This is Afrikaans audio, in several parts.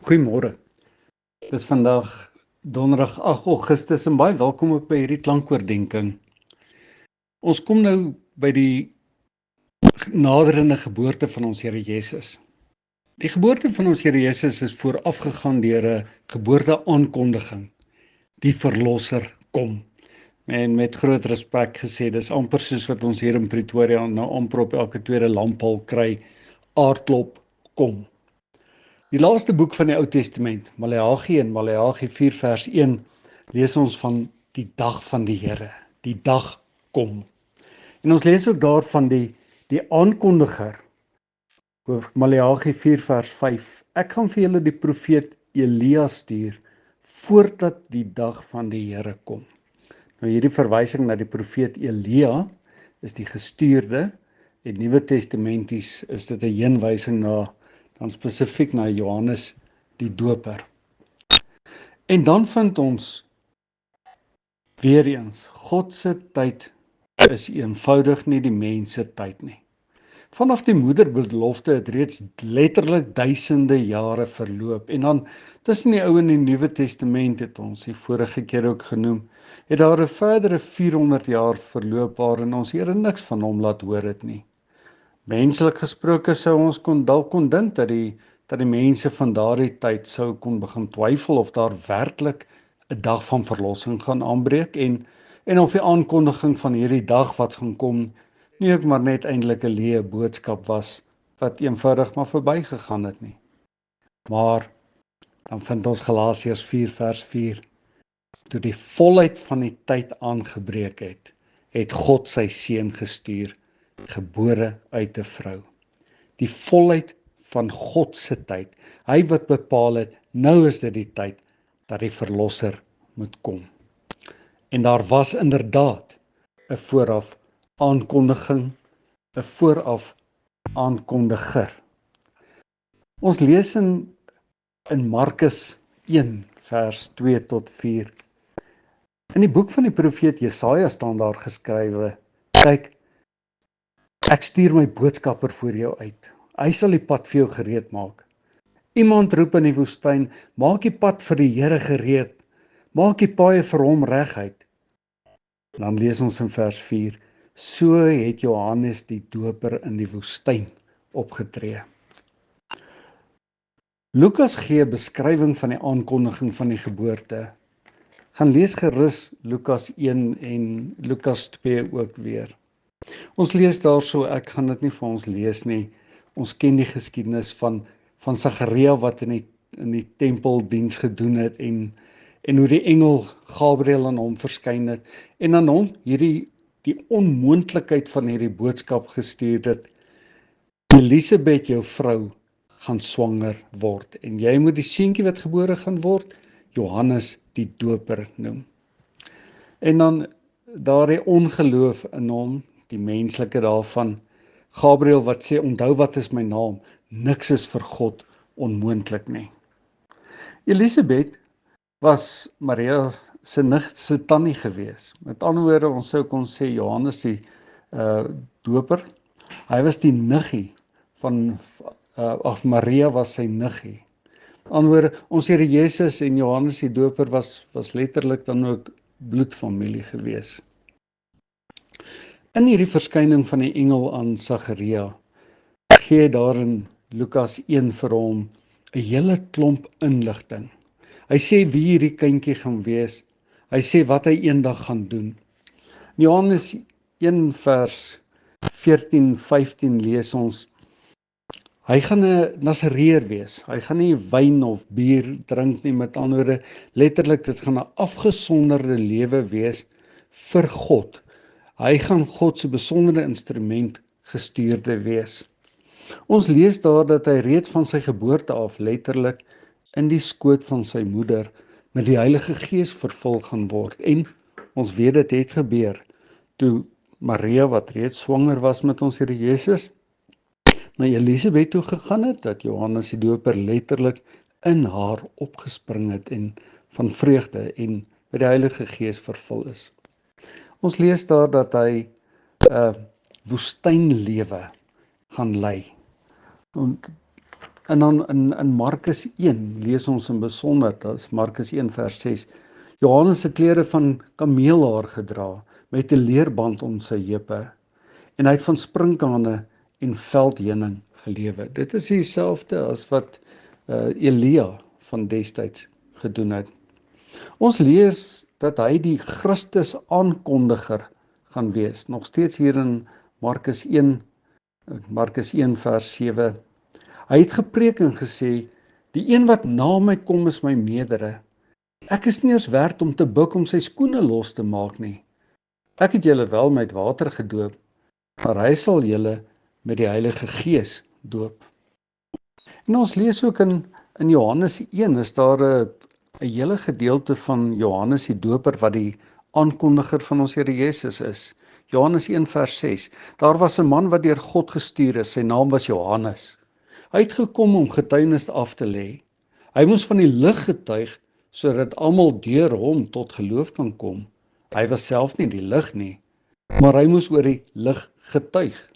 Goeiemôre. Dis vandag donderdag 8 Augustus en baie welkom ook by hierdie klankoordenking. Ons kom nou by die naderende geboorte van ons Here Jesus. Die geboorte van ons Here Jesus is voorafgegaan deur 'n geboorteaankondiging. Die verlosser kom. En met groot respek gesê, dis amper soos wat ons hier in Pretoria nou amper op elke tweede lamppaal kry, aardklop kom. Die laaste boek van die Ou Testament, Maleagi en Maleagi 4 vers 1, lees ons van die dag van die Here. Die dag kom. En ons lees ook daar van die aankondiger, Maleagi 4 vers 5. Ek gaan vir julle die profeet Elia stuur, voordat die dag van die Here kom. Nou hierdie verwysing na die profeet Elia is die gestuurde, en Nuwe Testamenties is dit 'n heenwysing dan spesifiek na Johannes die Doper. En dan vind ons weer eens, God se tyd is eenvoudig nie die mens se tyd nie. Vanaf die moederbelofte het reeds letterlik duisende jare verloop, en dan tussen die Ou en die Nuwe Testament het ons die vorige keer ook genoem, het daar 'n verdere 400 jaar verloop waarin ons Here niks van hom laat hoor het nie. Menslik gesproke sou ons dalk kon dink dat die mense van daardie tyd sou kon begin twyfel of daar werklik 'n dag van verlossing gaan aanbreek en of die aankondiging van hierdie dag wat gaan kom nie ook maar net eintlik 'n leë boodskap was wat eenvoudig maar verbygegaan het nie. Maar dan vind ons Galasiërs 4 vers 4. Toe die volheid van die tyd aangebreek het, het God sy seun gestuur, gebore uit 'n vrou. Die volheid van God se tyd. Hy wat bepaal het, nou is dit die tyd dat die verlosser moet kom. En daar was inderdaad 'n vooraf aankondiging, 'n vooraf aankondiger. Ons lees in Markus 1 vers 2 tot 4. In die boek van die profeet Jesaja staan daar geskrywe: Kyk, ek stuur my boodskapper voor jou uit. Hy sal die pad vir jou gereed maak. Iemand roep in die woestyn: Maak die pad vir die Here gereed. Maak die paaie vir hom reguit. Dan lees ons in vers 4: So het Johannes die Doper in die woestyn opgetree. Lukas gee 'n beskrywing van die aankondiging van die geboorte. Gaan lees gerus Lukas 1 en Lukas 2 ook weer. Ons lees daarso, ek gaan dit nie vir ons lees nie. Ons ken die geskiedenis van Sagaria wat in die tempeldiens gedoen het en hoe die engel Gabriël aan hom verskyn het en aan hom die onmoontlikheid van hierdie boodskap gestuur het: Elisabeth, jou vrou, gaan swanger word en jy moet die seentjie wat gebore gaan word Johannes die Doper noem. En dan daardie ongeloof in hom, die menslike daarvan, Gabriël wat sê, onthou wat is my naam, niks is vir God onmoontlik nie. Elisabeth was Maria se tannie gewees. Met ander woorde, ons sou kon sê Johannes die Doper, hy was die niggie van Maria was sy niggie. Met ander woorde, ons Here Jesus en Johannes die Doper was letterlik dan ook bloedfamilie gewees. In hierdie verskyning van die engel aan Sagaria gee hy daar in Lukas 1 vir hom 'n hele klomp inligting. Hy sê wie hierdie kindjie gaan wees. Hy sê wat hy eendag gaan doen. In Johannes 1 vers 14-15 lees ons: Hy gaan 'n Nasareër wees. Hy gaan nie wyn of bier drink nie, met ander woorde, letterlik dit gaan 'n afgesonderde lewe wees vir God. Hy gaan God se besondere instrument gestuurde wees. Ons lees daar dat hy reeds van sy geboorte af letterlik in die skoot van sy moeder met die Heilige Gees vervul gaan word. En ons weet dit het gebeur toe Maria, wat reeds swanger was met ons Here Jesus, na Elisabeth toe gegaan het, dat Johannes die Doper letterlik in haar opgespring het en van vreugde en met die Heilige Gees vervul is. Ons lees daar dat hy 'n woestynlewe gaan lei. En dan in Markus 1 lees ons in besonder, dat is Markus 1 vers 6, Johannes het klere van kameelhaar gedra, met 'n leerband om sy heupe, en hy het van sprinkane en veldheuning gelewe. Dit is dieselfde as wat Elia van destyds gedoen het. Ons lees dat hy die Christus aankondiger gaan wees, nog steeds hier in Markus 1 vers 7. Hy het gepreek en gesê, die een wat na my kom is my meerdere. Ek is nie eens werd om te buig om sy skoene los te maak nie. Ek het julle wel met water gedoop, maar hy sal julle met die Heilige Gees doop. En ons lees ook in Johannes 1 is daar 'n hele gedeelte van Johannes die Doper wat die aankondiger van ons Here Jesus is. Johannes 1 vers 6. Daar was 'n man wat deur God gestuur is, sy naam was Johannes. Hy het gekom om getuienis af te lê. Hy moes van die lig getuig sodat almal deur hom tot geloof kan kom. Hy was self nie die lig nie, maar hy moes oor die lig getuig.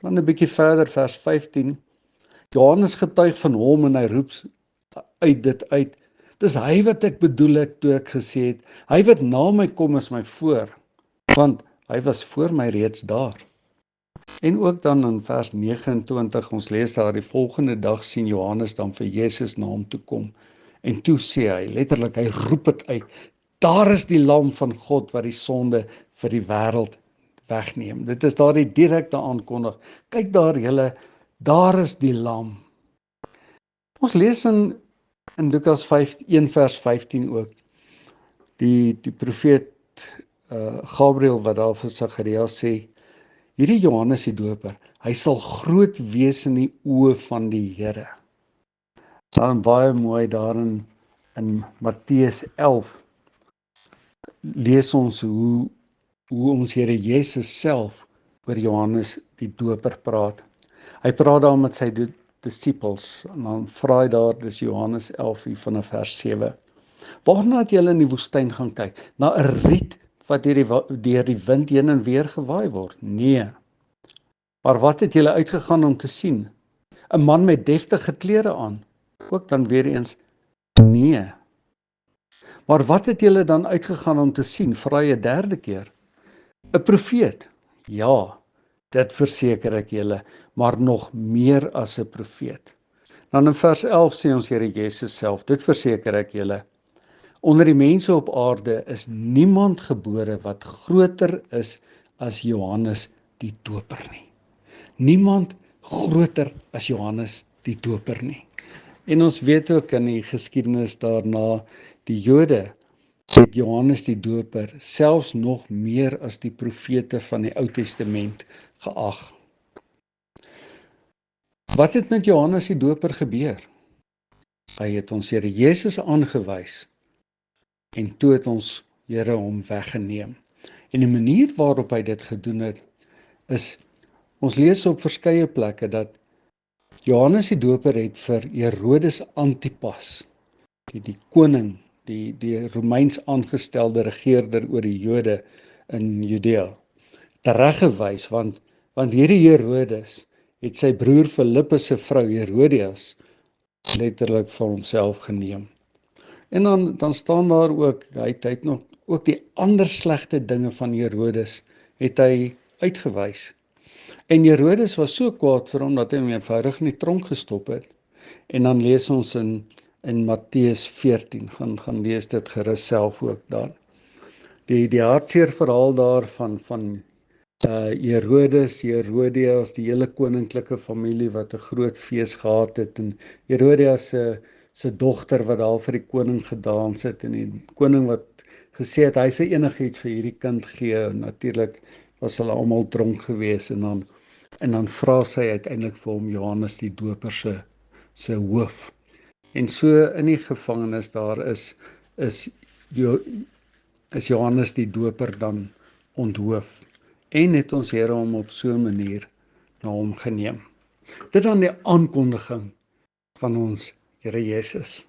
Dan 'n bietjie verder vers 15. Johannes getuig van hom en hy roep dit uit. Dis hy wat ek bedoel het toe ek gesê het, hy wat na my kom is my voor, want hy was voor my reeds daar. En ook dan in vers 29, ons lees daar, die volgende dag sien Johannes dan vir Jesus na hom toe kom. En toe sê hy, letterlik, hy roep dit uit, daar is die lam van God wat die sonde vir die wêreld wegneem. Dit is daar die direkte aankondig. Kyk daar julle, daar is die lam. Ons lees in Lukas 1 vers 15 ook, die profeet Gabriël wat daar vir Sagarias sê, hierdie Johannes die Doper, hy sal groot wees in die oë van die Here. Dan baie mooi daarin in Matteus 11 lees ons hoe ons Here Jesus self oor Johannes die Doper praat. Hy praat daar met sy disippels en dan vra hy daar, dis Johannes 11 hier vanaf vers 7. Waarna het julle in die woestyn gaan kyk? Na 'n riet wat deur die wind heen en weer gewaai word? Nee. Maar wat het julle uitgegaan om te sien? 'n Man met deftige klere aan? Ook dan weer eens, nee. Maar wat het julle dan uitgegaan om te sien? Vra jy 'n derde keer. 'n Profeet? Ja, dit verseker ek julle, maar nog meer as 'n profeet. Dan in vers 11 sê ons Here Jesus self, dit verseker ek julle, onder die mense op aarde is niemand gebore wat groter is as Johannes die Doper nie. Niemand groter as Johannes die Doper nie. En ons weet ook in die geskiedenis daarna, die Jode het Johannes die Doper selfs nog meer as die profete van die Ou Testament geag. Wat het met Johannes die Doper gebeur? Hy het ons Here Jesus aangewys en toe het ons Here hom weggeneem. En die manier waarop hy dit gedoen het, is, ons lees op verskeie plekke dat Johannes die Doper het vir Herodes Antipas, die koning, die Romeins aangestelde regeerder oor die Jode in Judea, tereggewys, want hierdie Herodes het sy broer Filippus se vrou Herodias letterlik vir homself geneem. En dan staan daar ook, hy het nog ook die ander slegte dinge van Herodes het hy uitgewys. En Herodes was so kwaad vir hom dat hy hom eenvoudig in die tronk gestop het. En dan lees ons in Matteus 14, gaan lees dit gerus self ook daar. Die hartseer verhaal daar van Herodes, Herodias, die hele koninklike familie wat 'n groot fees gehad het, en Herodias se dogter wat daar vir die koning gedans het, en die koning wat gesê het hy sê enigiets vir hierdie kind gee. Natuurlik was hulle almal dronk gewees, en dan vra sy uiteindelik vir hom Johannes die Doper se hoof. En so in die gevangenis daar is Johannes die Doper dan onthoof. En het ons Here hom op so 'n manier na hom geneem. Dit dan die aankondiging van ons Here Jesus.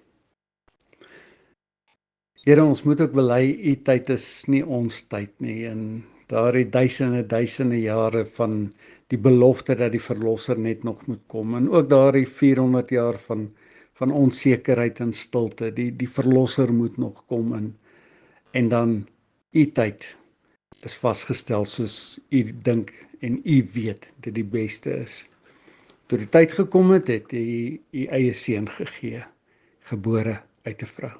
Here, ons moet ook bely, u tyd is nie ons tyd nie, en daardie duisende jare van die belofte dat die verlosser net nog moet kom, en ook daardie 400 jaar van onsekerheid en stilte, die verlosser moet nog kom, en dan u tyd is vasgestel soos u dink en u weet dit die beste is. Toe die tyd gekom het, het hy u eie seun gegee, gebore uit 'n vrou.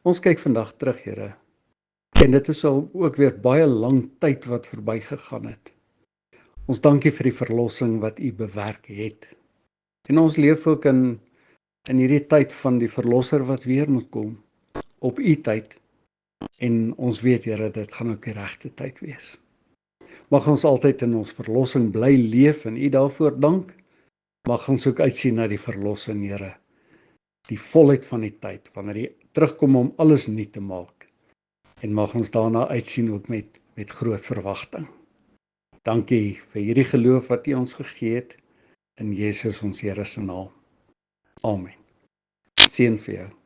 Ons kyk vandag terug, Here, en dit is al ook weer baie lang tyd wat verbygegaan het. Ons dankie vir die verlossing wat u bewerk het. En ons leef ook in hierdie tyd van die verlosser wat weer moet kom, op u tyd, en ons weet, Here, dit gaan ook die regte tyd wees. Mag ons altyd in ons verlossing bly leef en u daarvoor dank. Mag ons ook uitsien na die verlossing, Here, die volheid van die tyd, wanneer u terugkom om alles nuut te maak. En mag ons daarna uitsien ook met groot verwagting. Dankie vir hierdie geloof wat u ons gegee het, in Jesus ons Here se naam. Amen. Seën vir jou.